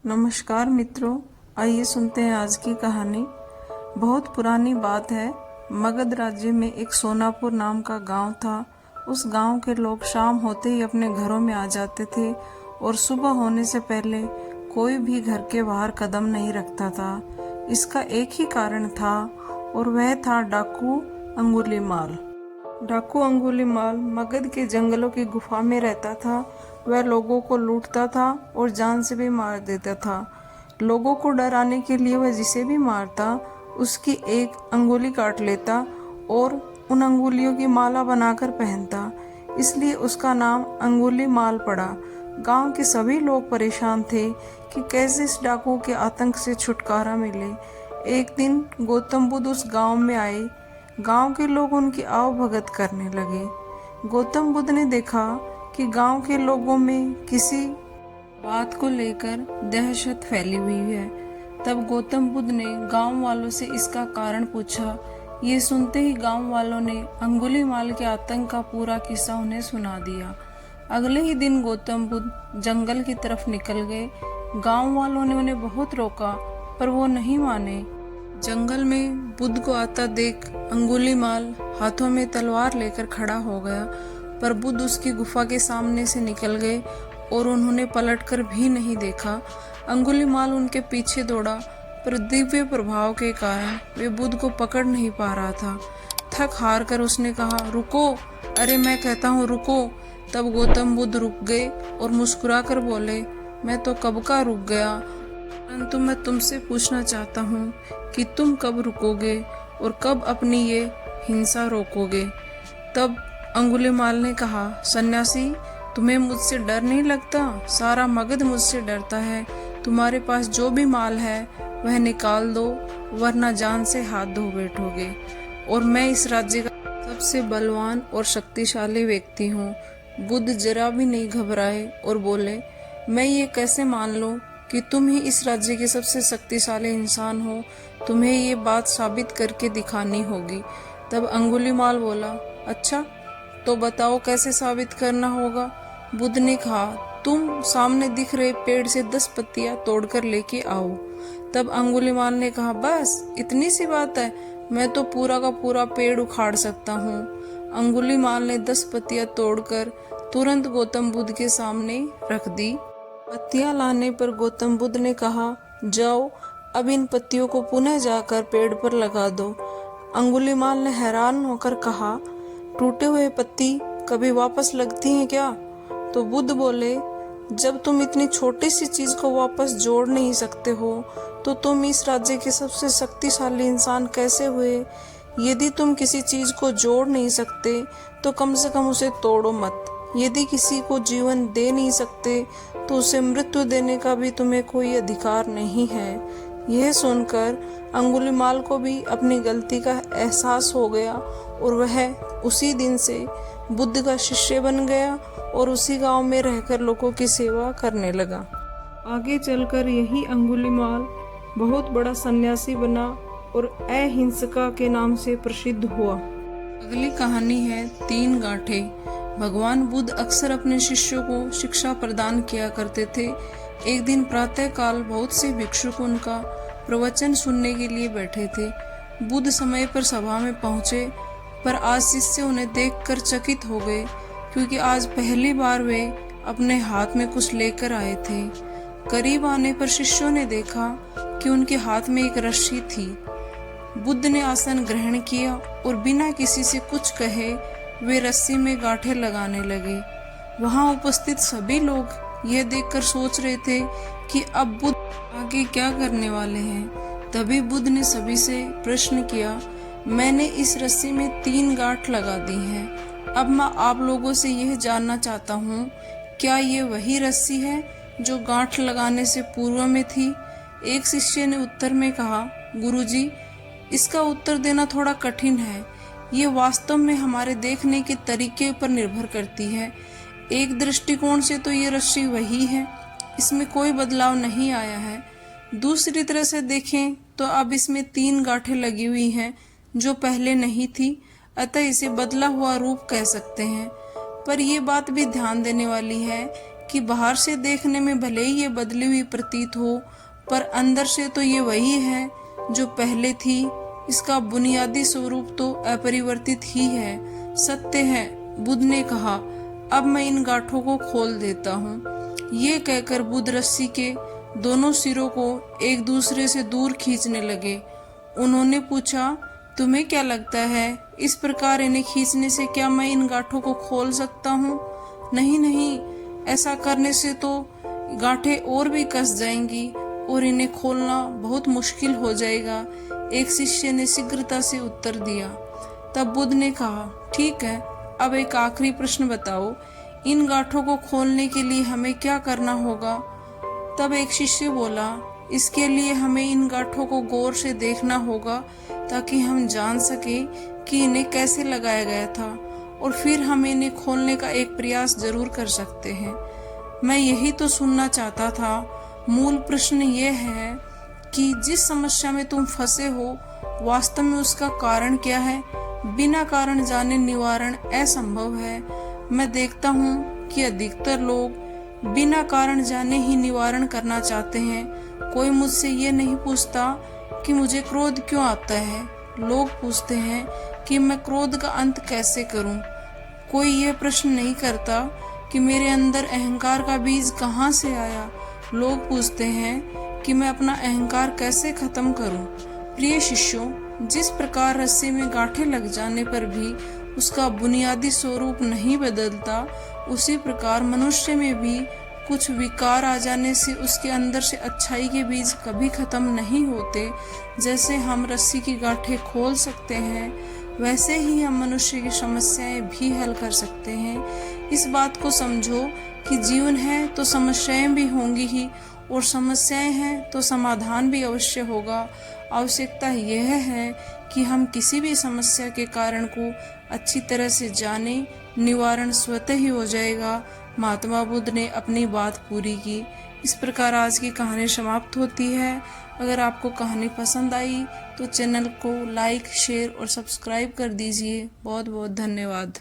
नमस्कार मित्रों, आइए सुनते हैं आज की कहानी। बहुत पुरानी बात है। मगध राज्य में एक सोनापुर नाम का गांव था। उस गांव के लोग शाम होते ही अपने घरों में आ जाते थे और सुबह होने से पहले कोई भी घर के बाहर कदम नहीं रखता था। इसका एक ही कारण था और वह था डाकू अंगुलीमाल। डाकू अंगुलीमाल मगध के जंगलों की गुफा में रहता था। वह लोगों को लूटता था और जान से भी मार देता था। लोगों को डराने के लिए वह जिसे भी मारता उसकी एक अंगुली काट लेता और उन अंगुलियों की माला बनाकर पहनता। इसलिए उसका नाम अंगुलीमाल पड़ा। गांव के सभी लोग परेशान थे कि कैसे इस डाकू के आतंक से छुटकारा मिले। एक दिन गौतम बुद्ध उस गांव में आए। गांव के लोग उनकी आवभगत करने लगे। गौतम बुद्ध ने देखा कि गांव के लोगों में किसी बात को लेकर दहशत फैली हुई है। तब गौतम बुद्ध ने गांव वालों से इसका कारण पूछा। ये सुनते ही गांव वालों ने अंगुलीमाल के आतंक का पूरा किस्सा उन्हें सुना दिया। अगले ही दिन गौतम बुद्ध जंगल की तरफ निकल गए। गांव वालों ने उन्हें बहुत रोका पर वो नहीं माने। जंगल में बुद्ध को आता देख अंगुलीमाल हाथों में तलवार लेकर खड़ा हो गया, पर बुद्ध उसकी गुफा के सामने से निकल गए और उन्होंने पलटकर भी नहीं देखा। अंगुलीमाल उनके पीछे दौड़ा, पर दिव्य प्रभाव के कारण वे बुद्ध को पकड़ नहीं पा रहा था। थक हार कर उसने कहा, रुको, अरे मैं कहता हूँ रुको। तब गौतम बुद्ध रुक गए और मुस्कुराकर बोले, मैं तो कब का रुक गया, परंतु मैं तुमसे पूछना चाहता हूँ कि तुम कब रुकोगे और कब अपनी ये हिंसा रोकोगे। तब अंगुलीमाल ने कहा, सन्यासी, तुम्हें मुझसे डर नहीं लगता? सारा मगध मुझसे डरता है। तुम्हारे पास जो भी माल है वह निकाल दो, वरना जान से हाथ धो बैठोगे। और मैं इस राज्य का सबसे बलवान और शक्तिशाली व्यक्ति हूँ। बुद्ध जरा भी नहीं घबराए और बोले, मैं ये कैसे मान लूं कि तुम ही इस राज्य के सबसे शक्तिशाली इंसान हो? तुम्हें ये बात साबित करके दिखानी होगी। तब अंगुलीमाल बोला, अच्छा तो बताओ कैसे साबित करना होगा। बुद्ध ने कहा, तुम सामने दिख रहे पेड़ से 10 पत्तियां तोड़कर लेके आओ। तब अंगुलीमाल ने कहा, बस इतनी सी बात है, मैं तो पूरा का पूरा पेड़ उखाड़ सकता हूँ। अंगुलीमाल ने 10 पत्तियां तोड़कर तुरंत गौतम बुद्ध के सामने रख दी। पत्तियां लाने पर गौतम बुद्ध ने कहा, जाओ अब इन पत्तियों को पुनः जाकर पेड़ पर लगा दो। अंगुलीमाल ने हैरान होकर कहा, टूटे हुए पत्ती कभी वापस लगती हैं क्या? तो बुद्ध बोले, जब तुम इतनी छोटी सी चीज को वापस जोड़ नहीं सकते हो तो तुम इस राज्य के सबसे शक्तिशाली इंसान कैसे हुए? यदि तुम किसी चीज को जोड़ नहीं सकते तो कम से कम उसे तोड़ो मत। यदि किसी को जीवन दे नहीं सकते तो उसे मृत्यु देने का भी तुम्हें कोई अधिकार नहीं है। यह सुनकर अंगुलीमाल को भी अपनी गलती का एहसास हो गया और वह उसी दिन से बुद्ध का शिष्य बन गया और उसी गांव में रहकर लोगों की सेवा करने लगा। आगे चलकर यही अंगुलीमाल बहुत बड़ा सन्यासी बना और अहिंसका के नाम से प्रसिद्ध हुआ। अगली कहानी है 3 गांठें। भगवान बुद्ध अक्सर अपने शिष्यों को शिक्षा प्रदान किया करते थे। एक दिन प्रातःकाल बहुत से भिक्षुक उनका प्रवचन सुनने के लिए बैठे थे। बुद्ध समय पर सभा में पहुंचे, पर आज शिष्य उन्हें देखकर चकित हो गए, क्योंकि आज पहली बार वे अपने हाथ में कुछ लेकर आए थे। करीब आने पर शिष्यों ने देखा कि उनके हाथ में एक रस्सी थी। बुद्ध ने आसन ग्रहण किया और बिना किसी से कुछ कहे वे रस्सी में गांठें लगाने लगे। वहां उपस्थित सभी लोग यह देखकर सोच रहे थे कि अब बुद्ध आगे क्या करने वाले हैं। तभी बुद्ध ने सभी से प्रश्न किया, मैंने इस रस्सी में 3 गांठ लगा दी हैं। अब मैं आप लोगों से यह जानना चाहता हूँ, क्या ये वही रस्सी है जो गांठ लगाने से पूर्व में थी? एक शिष्य ने उत्तर में कहा, गुरुजी, इसका उत्तर देना थोड़ा कठिन है। ये वास्तव में हमारे देखने के तरीके पर निर्भर करती है। एक दृष्टिकोण से तो ये रस्सी वही है, इसमें कोई बदलाव नहीं आया है। दूसरी तरह से देखें तो अब इसमें 3 गांठें लगी हुई हैं जो पहले नहीं थी, अतः इसे बदला हुआ रूप कह सकते हैं। पर यह बात भी ध्यान देने वाली है कि बाहर से देखने में भले ही ये बदली हुई प्रतीत हो, पर अंदर से तो ये वही है जो पहले थी। इसका बुनियादी स्वरूप तो अपरिवर्तित ही है। सत्य है, बुद्ध ने कहा। अब मैं इन गांठों को खोल देता हूँ। ये कहकर बुद्ध रस्सी के दोनों सिरों को एक दूसरे से दूर खींचने लगे। उन्होंने पूछा, तुम्हें क्या लगता है, इस प्रकार इन्हें खींचने से क्या मैं इन गांठों को खोल सकता हूँ? नहीं नहीं, ऐसा करने से तो गांठें और भी कस जाएंगी और इन्हें खोलना बहुत मुश्किल हो जाएगा। एक शिष्य ने शीघ्रता से उत्तर दिया। तब बुद्ध ने कहा, ठीक है, अब एक आखिरी प्रश्न बताओ, इन गांठों को खोलने के लिए हमें क्या करना होगा? तब एक शिष्य बोला, इसके लिए हमें इन गांठों को गौर से देखना होगा ताकि हम जान सके कि इन्हें कैसे लगाया गया था, और फिर हम इन्हें खोलने का एक प्रयास जरूर कर सकते हैं। मैं यही तो सुनना चाहता था। मूल प्रश्न ये है कि जिस समस्या में तुम फंसे हो, वास्तव में उसका कारण क्या है? बिना कारण जाने निवारण असंभव है। मैं देखता हूँ कि अधिकतर लोग बिना कारण जाने ही निवारण करना चाहते हैं। कोई मुझसे ये नहीं पूछता कि मुझे क्रोध क्यों आता है। लोग पूछते हैं कि मैं क्रोध का अंत कैसे करूं। कोई ये प्रश्न नहीं करता कि मेरे अंदर अहंकार का बीज कहाँ से आया। लोग पूछते हैं कि मैं अपना अहंकार कैसे खत्म करूं। प्रिय शिष्यों, जिस प्रकार रस्सी में गांठें लग जाने पर भी उसका बुनियादी स्वरूप नहीं बदलता, उसी प्रकार मनुष्य में भी कुछ विकार आ जाने से उसके अंदर से अच्छाई के बीज कभी खत्म नहीं होते। जैसे हम रस्सी की गांठें खोल सकते हैं, वैसे ही हम मनुष्य की समस्याएं भी हल कर सकते हैं। इस बात को समझो कि जीवन है तो समस्याएं भी होंगी ही, और समस्याएं हैं तो समाधान भी अवश्य होगा। आवश्यकता यह है कि हम किसी भी समस्या के कारण को अच्छी तरह से जानें, निवारण स्वतः ही हो जाएगा। महात्मा बुद्ध ने अपनी बात पूरी की। इस प्रकार आज की कहानी समाप्त होती है। अगर आपको कहानी पसंद आई तो चैनल को लाइक, शेयर और सब्सक्राइब कर दीजिए। बहुत बहुत धन्यवाद।